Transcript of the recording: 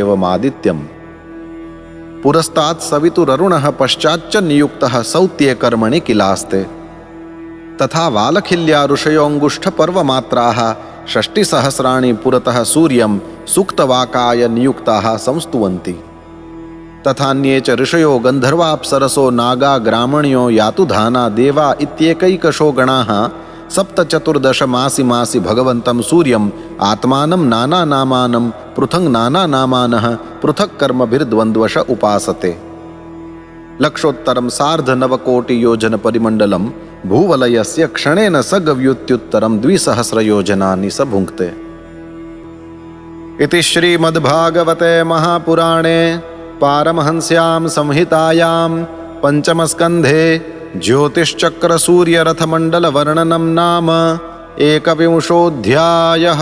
एवमादित्यम् पुरस्तात् सवितुररुणः पश्चाच्च नियुक्तः सौत्ये कर्मणि किलास्ते तथा वालखिल्या ऋषयोऽङ्गुष्ठपर्वमात्राः 60 पुरतः सूर्यं सूक्तवाकाय नियुक्ताः संस्तुवन्ति तथान्ये च ऋषयो गन्धर्वाप्सरसो नागा ग्रामण्यो यातुधाना देवा इत्येकैकशो गणाः 714 मासि भगवन्तं सूर्यम् आत्मानं नानानामानं पृथङ् नानानामानः पृथक् कर्मभिर्द्वन्द्वश उपासते लक्षोत्तरं 9,500,000 भूवलयस्य क्षणेन स गव्युत्युत्तरं 2,000 योजनानि स भुङ्क्ते। इति श्रीमद्भागवते महापुराणे पारमहंस्यां संहितायां पञ्चमस्कन्धे ज्योतिश्चक्रसूर्यरथमण्डलवर्णनं नाम 21ोऽध्यायः।